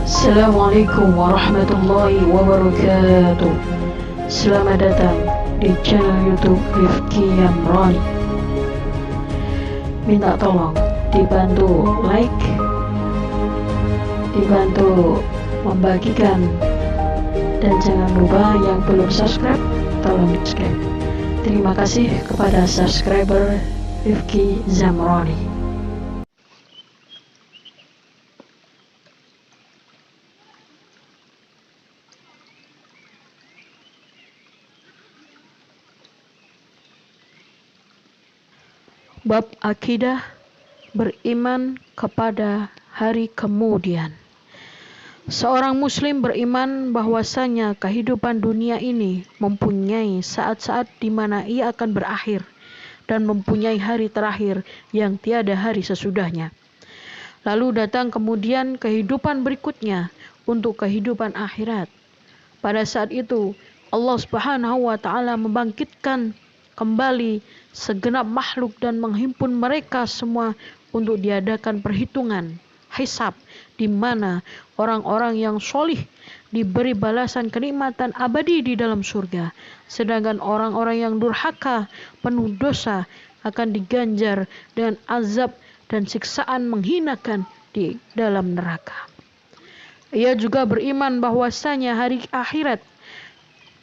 Assalamualaikum warahmatullahi wabarakatuh. Selamat datang di channel YouTube Rifki Yamrani. Minta tolong dibantu like, dibantu membagikan, dan jangan lupa yang belum subscribe tolong di subscribe. Terima kasih kepada subscriber Rifki Zamrani. Bab akidah, beriman kepada hari kemudian. Seorang muslim beriman bahwasanya kehidupan dunia ini mempunyai saat-saat di mana ia akan berakhir dan mempunyai hari terakhir yang tiada hari sesudahnya. Lalu datang kemudian kehidupan berikutnya untuk kehidupan akhirat. Pada saat itu Allah Subhanahu wa taala membangkitkan kembali segenap makhluk dan menghimpun mereka semua untuk diadakan perhitungan hisab, di mana orang-orang yang solih diberi balasan kenikmatan abadi di dalam surga, sedangkan orang-orang yang durhaka penuh dosa akan diganjar dengan azab dan siksaan menghinakan di dalam neraka. Ia juga beriman bahwasanya hari akhirat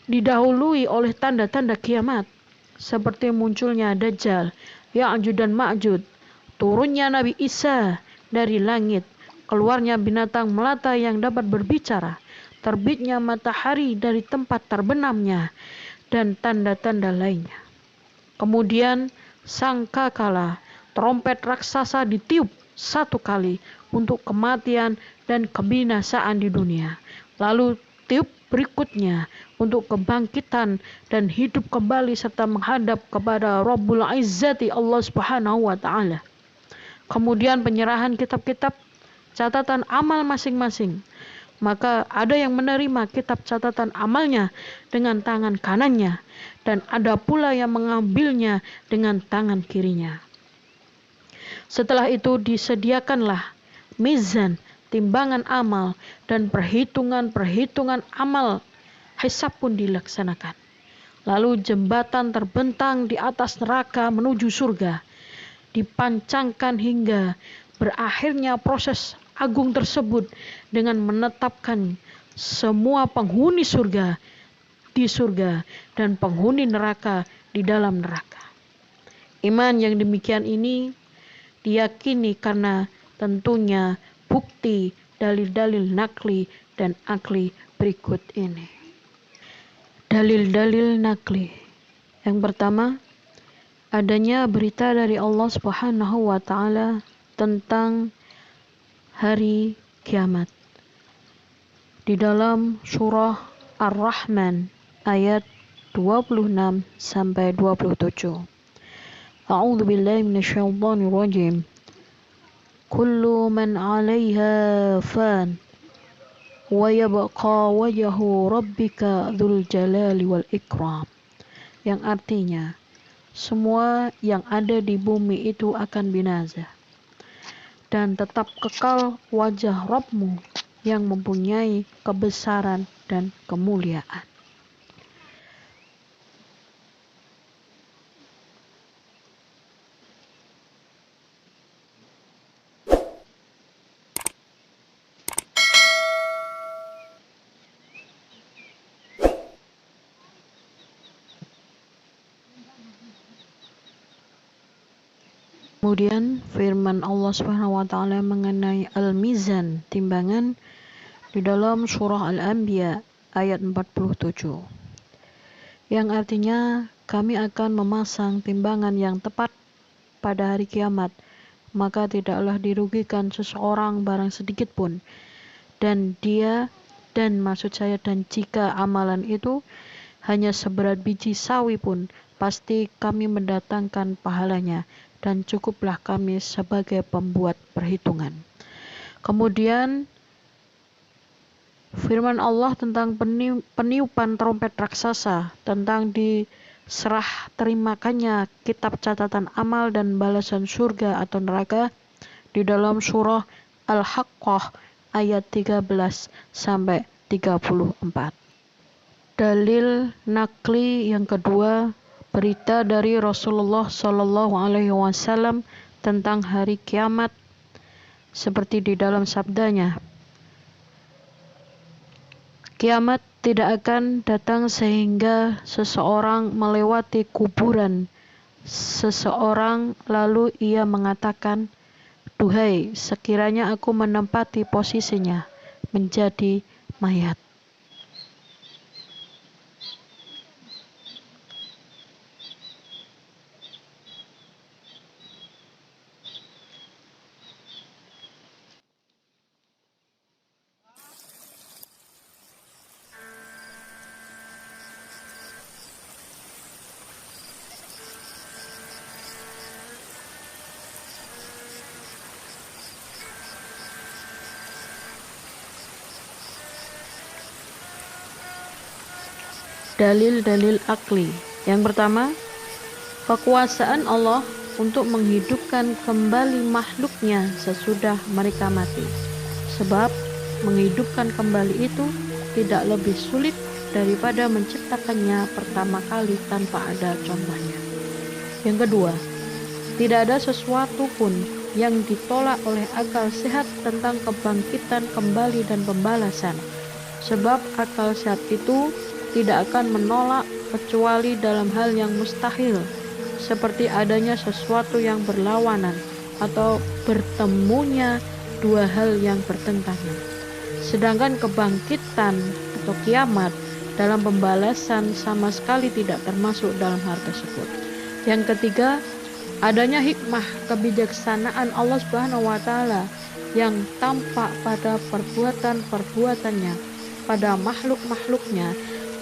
didahului oleh tanda-tanda kiamat, seperti munculnya Dajjal, Ya'juj dan Ma'juj, turunnya Nabi Isa dari langit, keluarnya binatang melata yang dapat berbicara, terbitnya matahari dari tempat terbenamnya, dan tanda-tanda lainnya. Kemudian sangkakala trompet raksasa ditiup satu kali untuk kematian dan kebinasaan di dunia. Lalu tiup berikutnya untuk kebangkitan dan hidup kembali serta menghadap kepada Rabbul Izzati Allah Subhanahu wa taala. Kemudian penyerahan kitab-kitab catatan amal masing-masing. Maka ada yang menerima kitab catatan amalnya dengan tangan kanannya, dan ada pula yang mengambilnya dengan tangan kirinya. Setelah itu disediakanlah mizan, timbangan amal, dan perhitungan amal hisab pun dilaksanakan. Lalu jembatan terbentang di atas neraka menuju surga dipancangkan hingga berakhirnya proses agung tersebut dengan menetapkan semua penghuni surga di surga dan penghuni neraka di dalam neraka. Iman yang demikian ini diyakini karena tentunya bukti dalil-dalil nakli dan akli berikut ini. Dalil-dalil nakli. Yang pertama, adanya berita dari Allah Subhanahu wa taala tentang hari kiamat. Di dalam surah Ar-Rahman ayat 26 sampai 27. A'udzu billahi minasyaitonir rajim. Kullu man 'alaiha fan wa yabqa wajhu rabbika dzul jalali wal ikram. Yang artinya, semua yang ada di bumi itu akan binasa, dan tetap kekal wajah Rabbmu yang mempunyai kebesaran dan kemuliaan. Kemudian firman Allah Subhanahu wa taala mengenai al-mizan, timbangan, di dalam surah Al-Anbiya ayat 47. Yang artinya, kami akan memasang timbangan yang tepat pada hari kiamat, maka tidaklah dirugikan seseorang barang sedikit pun. Dan jika amalan itu hanya seberat biji sawi pun, pasti kami mendatangkan pahalanya, dan cukuplah kami sebagai pembuat perhitungan. Kemudian firman Allah tentang peniupan trompet raksasa, tentang diserah terimakannya kitab catatan amal dan balasan surga atau neraka, di dalam surah Al-Haqqah ayat 13 sampai 34. Dalil nakli yang kedua, berita dari Rasulullah Shallallahu Alaihi Wasallam tentang hari kiamat, seperti di dalam sabdanya, kiamat tidak akan datang sehingga seseorang melewati kuburan seseorang lalu ia mengatakan, duhai, sekiranya aku menempati posisinya menjadi mayat. Dalil-dalil akli. Yang pertama, kekuasaan Allah untuk menghidupkan kembali makhluknya sesudah mereka mati. Sebab menghidupkan kembali itu tidak lebih sulit daripada menciptakannya pertama kali tanpa ada contohnya. Yang kedua, tidak ada sesuatu pun yang ditolak oleh akal sehat tentang kebangkitan kembali dan pembalasan. Sebab akal sehat itu tidak akan menolak kecuali dalam hal yang mustahil, seperti adanya sesuatu yang berlawanan atau bertemunya dua hal yang bertentangan. Sedangkan kebangkitan atau kiamat dalam pembalasan sama sekali tidak termasuk dalam hal tersebut. Yang ketiga, adanya hikmah kebijaksanaan Allah Subhanahu wa taala yang tampak pada perbuatan-perbuatannya, pada makhluk-makhluknya,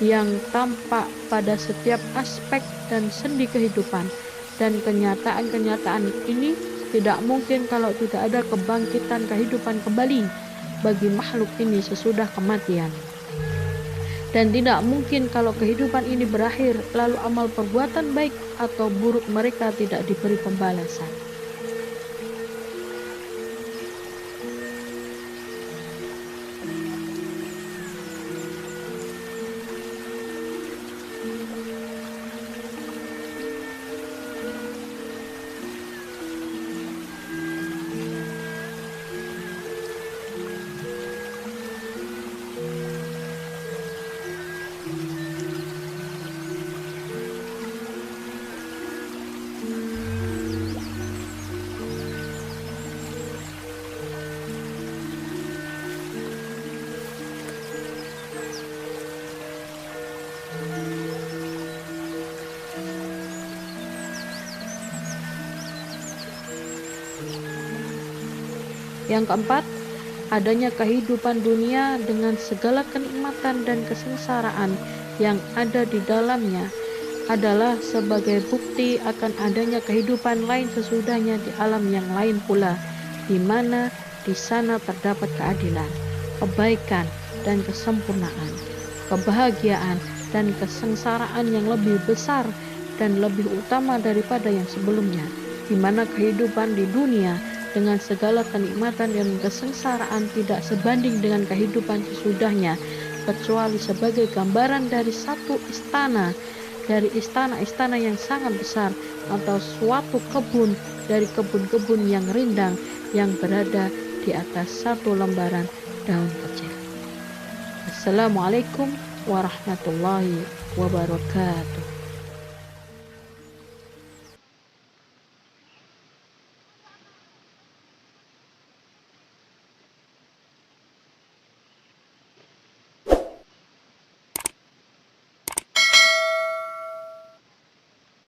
yang tampak pada setiap aspek dan sendi kehidupan, dan kenyataan-kenyataan ini tidak mungkin kalau tidak ada kebangkitan kehidupan kembali bagi makhluk ini sesudah kematian, dan tidak mungkin kalau kehidupan ini berakhir lalu amal perbuatan baik atau buruk mereka tidak diberi pembalasan. Yang keempat, adanya kehidupan dunia dengan segala kenikmatan dan kesengsaraan yang ada di dalamnya adalah sebagai bukti akan adanya kehidupan lain sesudahnya di alam yang lain pula, di mana di sana terdapat keadilan, kebaikan dan kesempurnaan, kebahagiaan dan kesengsaraan yang lebih besar dan lebih utama daripada yang sebelumnya, di mana kehidupan di dunia dengan segala kenikmatan dan kesengsaraan tidak sebanding dengan kehidupan sesudahnya, kecuali sebagai gambaran dari satu istana, dari istana-istana yang sangat besar, atau suatu kebun dari kebun-kebun yang rindang yang berada di atas satu lembaran daun kecil. Assalamualaikum warahmatullahi wabarakatuh.